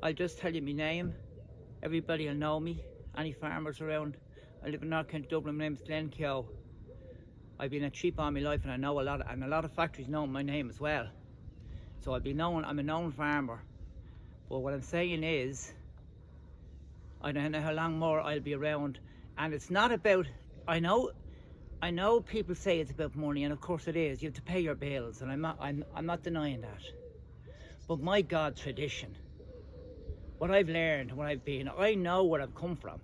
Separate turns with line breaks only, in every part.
I'll just tell you my name. Everybody will know me. Any farmers around. I live in North County Dublin. My name's Keogh. I've been a sheep all my life, and I know a lot of factories know my name as well. So I'll be known. I'm a known farmer. But what I'm saying is, I don't know how long more I'll be around, and it's not about. I know people say it's about money, and of course it is. You have to pay your bills, and I'm not denying that. But my God, tradition. What I've learned, what I've been, I know where I've come from.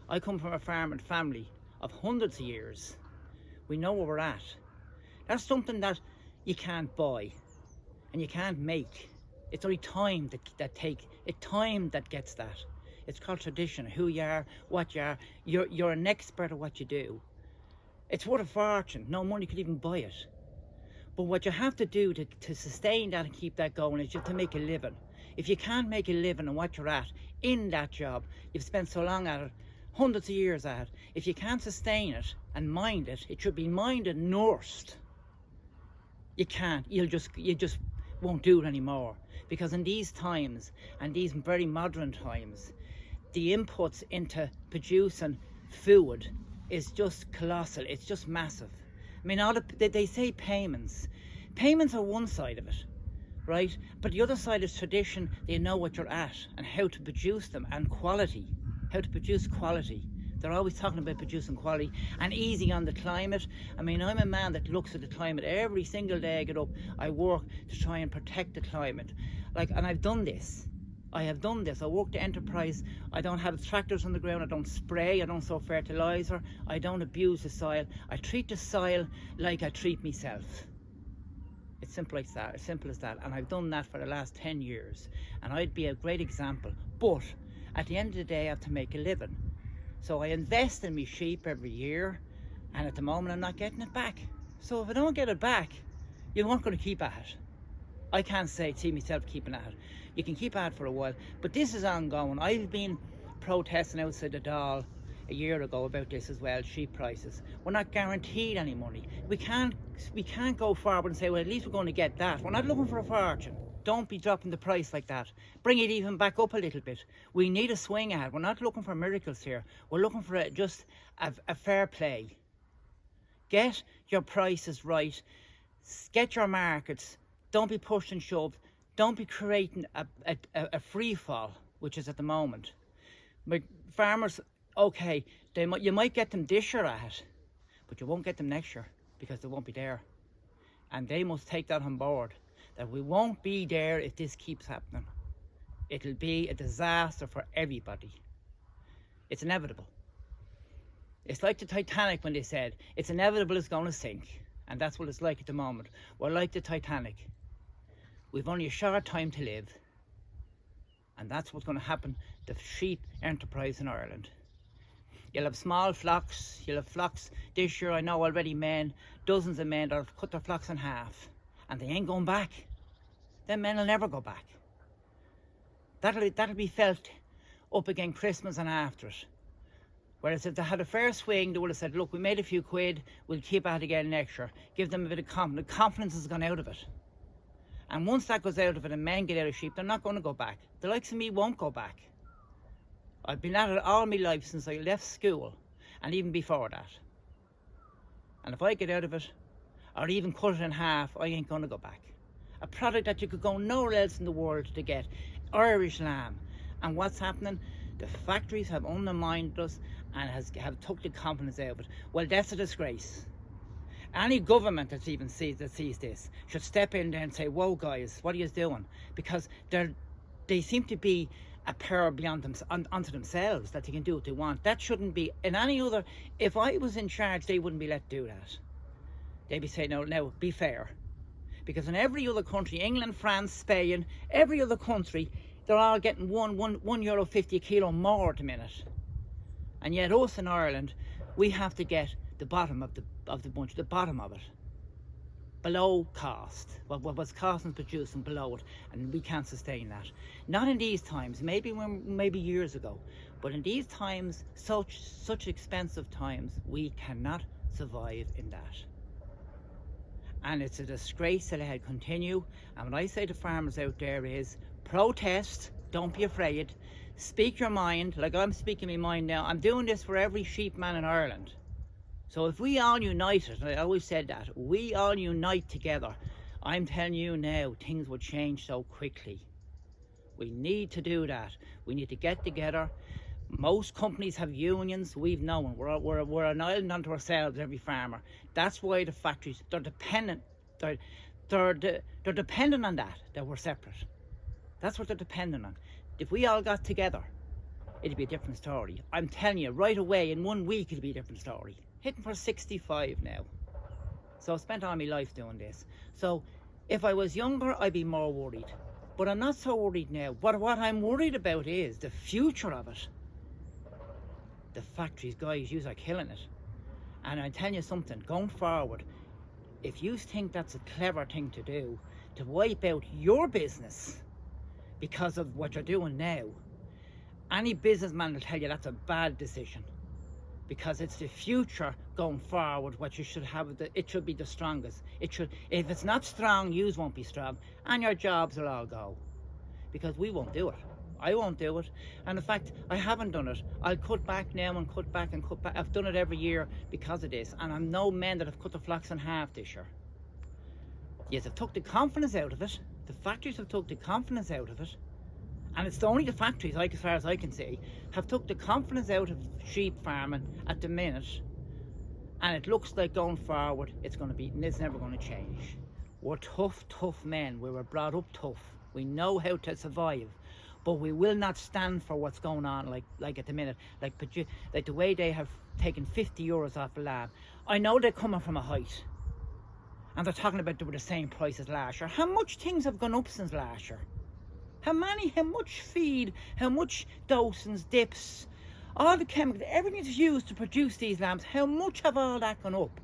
I come from a farming family of hundreds of years. We know where we're at. That's something that you can't buy and you can't make. It's only time time that gets that. It's called tradition, who you are, what you are. You're an expert at what you do. It's worth a fortune. No money could even buy it. But what you have to do to sustain that and keep that going is you have to make a living. If you can't make a living on what you're at in that job, you've spent so long at it, hundreds of years at it. If you can't sustain it and mind it, it should be minded, nursed. You can't. You just won't do it anymore. Because in these times, and these very modern times, the inputs into producing food is just colossal. It's just massive. I mean, they say payments. Payments are one side of it, right? But the other side is tradition. They know what you're at and how to produce them, and quality. How to produce quality. They're always talking about producing quality and easy on the climate. I mean, I'm a man that looks at the climate every single day I get up. I work to try and protect the climate. And I've done this. I have done this. I work the enterprise. I don't have tractors on the ground. I don't spray. I don't sow fertilizer. I don't abuse the soil. I treat the soil like I treat myself. It's simple like that. As simple as that. And I've done that for the last 10 years. And I'd be a great example. But at the end of the day, I have to make a living. So I invest in my sheep every year, and at the moment I'm not getting it back. So if I don't get it back, you're not going to keep at it. I can't see myself keeping at it. You can keep at it for a while, but this is ongoing. I've been protesting outside the Dáil a year ago about this as well, sheep prices. We're not guaranteed any money. We can't go forward and say, well, at least we're going to get that. We're not looking for a fortune. Don't be dropping the price like that. Bring it even back up a little bit. We need a swing ahead. We're not looking for miracles here. We're looking for just a fair play. Get your prices right. Get your markets. Don't be pushed and shoved. Don't be creating a free fall, which is at the moment. But farmers, okay, you might get them this year at it, but you won't get them next year because they won't be there. And they must take that on board. That we won't be there if this keeps happening. It'll be a disaster for everybody. It's inevitable. It's like the Titanic when they said, it's inevitable it's going to sink. And that's what it's like at the moment. We're like the Titanic. We've only a short time to live. And that's what's going to happen to sheep enterprise in Ireland. You'll have small flocks. You'll have flocks this year. I know already dozens of men that have cut their flocks in half. And they ain't going back. Them men will never go back. That'll be felt up again Christmas and after it. Whereas if they had a fair swing, they would have said, look, we made a few quid, we'll keep at it again next year. Give them a bit of confidence. Confidence has gone out of it. And once that goes out of it and men get out of sheep, they're not going to go back. The likes of me won't go back. I've been at it all my life since I left school, and even before that. And if I get out of it, or even cut it in half, I ain't going to go back. A product that you could go nowhere else in the world to get. Irish lamb. And what's happening? The factories have undermined us and have took the confidence out of it. Well, that's a disgrace. Any government that sees this should step in there and say, whoa guys, what are you doing? Because they seem to be a power beyond onto themselves, that they can do what they want. That shouldn't be in any other. If I was in charge, they wouldn't be let do that. They'd be saying, no, be fair. Because in every other country, England, France, Spain, every other country, they're all getting €1.50 a kilo more at the minute. And yet us in Ireland, we have to get the bottom of the bunch, the bottom of it. Below cost. What's costing producing below it. And we can't sustain that. Not in these times, maybe years ago. But in these times, such expensive times, we cannot survive in that. And it's a disgrace that it had continue. And what I say to farmers out there is, protest, Don't be afraid. Speak your mind, like I'm speaking my mind now. I'm doing this for every sheep man in Ireland. So if we all united, I always said that, we all unite together, I'm telling you now, things would change so quickly. We need to do that. We need to get together. Most companies have unions. We've known. We're an island unto ourselves, every farmer. That's why the factories, they're dependent. They're dependent on that we're separate. That's what they're dependent on. If we all got together, it'd be a different story. I'm telling you, right away, in 1 week, it'd be a different story. Hitting for 65 now. So I've spent all my life doing this. So if I was younger, I'd be more worried. But I'm not so worried now. But what I'm worried about is the future of it. The factories, guys, you are killing it. And I tell you something, going forward, if you think that's a clever thing to do, to wipe out your business because of what you're doing now, any businessman will tell you that's a bad decision. Because it's the future going forward, what you should have, it should be the strongest. If it's not strong, you won't be strong, and your jobs will all go. Because we won't do it. I won't do it. And in fact, I haven't done it. I'll cut back now and cut back and cut back. I've done it every year because of this. And I'm no men that have cut the flax in half this year. Yes, I've took the confidence out of it. The factories have took the confidence out of it. And it's only the factories, like as far as I can see, have took the confidence out of sheep farming at the minute. And it looks like going forward, it's never going to change. We're tough men. We were brought up tough. We know how to survive. But we will not stand for what's going on like at the minute. Like the way they have taken 50 euros off the lamb. I know they're coming from a height. And they're talking about they were the same price as last year. How much things have gone up since last year? How much feed, how much dosings, dips, all the chemicals, everything that's used to produce these lambs, how much have all that gone up?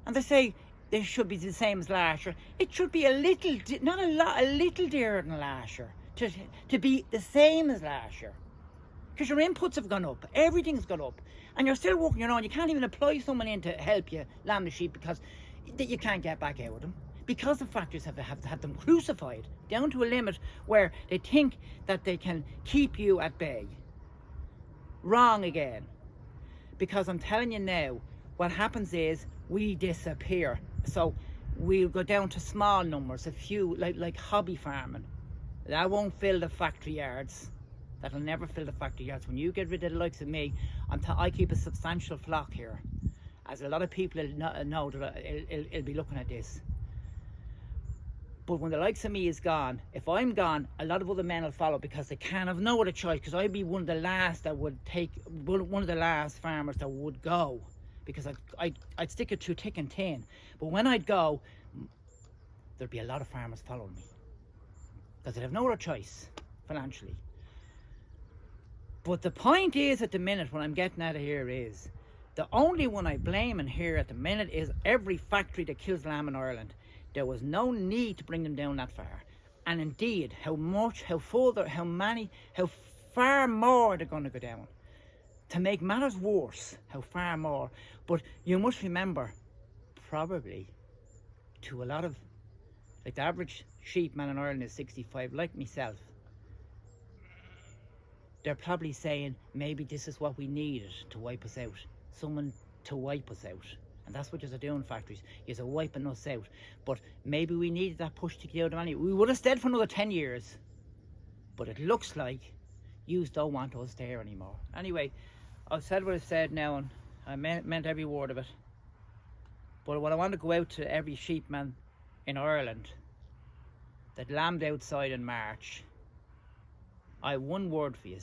And they say they should be the same as last year. It should be a little, not a lot, a little dearer than last year to be the same as last year. Because your inputs have gone up, everything's gone up, and you're still working your own. You can't even employ someone in to help you lamb the sheep because you can't get back out of them. Because the factories have had them crucified down to a limit where they think that they can keep you at bay. Wrong again. Because I'm telling you now, what happens is we disappear. So we'll go down to small numbers, a few, like hobby farming. That won't fill the factory yards. That'll never fill the factory yards. When you get rid of the likes of me, I keep a substantial flock here. As a lot of people know that it'll be looking at this. But when the likes of me is gone, if I'm gone, a lot of other men will follow because they can't have no other choice. Because I'd be one of the last that would one of the last farmers that would go. Because I'd stick it through thick and thin. But when I'd go, there'd be a lot of farmers following me. Because they'd have no other choice, financially. But the point is, at the minute, what I'm getting out of here is, the only one I blame in here at the minute is every factory that kills lamb in Ireland. There was no need to bring them down that far. And indeed, how far more they're going to go down. To make matters worse, how far more. But you must remember, probably, to a lot of, like the average sheep man in Ireland is 65, like myself. They're probably saying, maybe this is what we needed to wipe us out. Someone to wipe us out. And that's what you're doing, factories. You're wiping us out. But maybe we needed that push to get out of money. We would have stayed for another 10 years. But it looks like you don't want us there anymore. Anyway, I've said what I've said now, and I meant every word of it. But what I want to go out to every sheepman in Ireland that lambed outside in March, I have one word for you.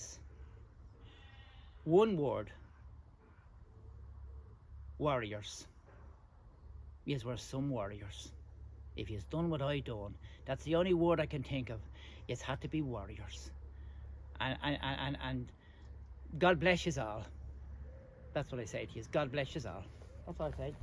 One word. Warriors. Yes, we're some warriors. If you've done what I done, that's the only word I can think of. It's had to be warriors. And God bless you all. That's what I say to you. God bless you all. That's what I say.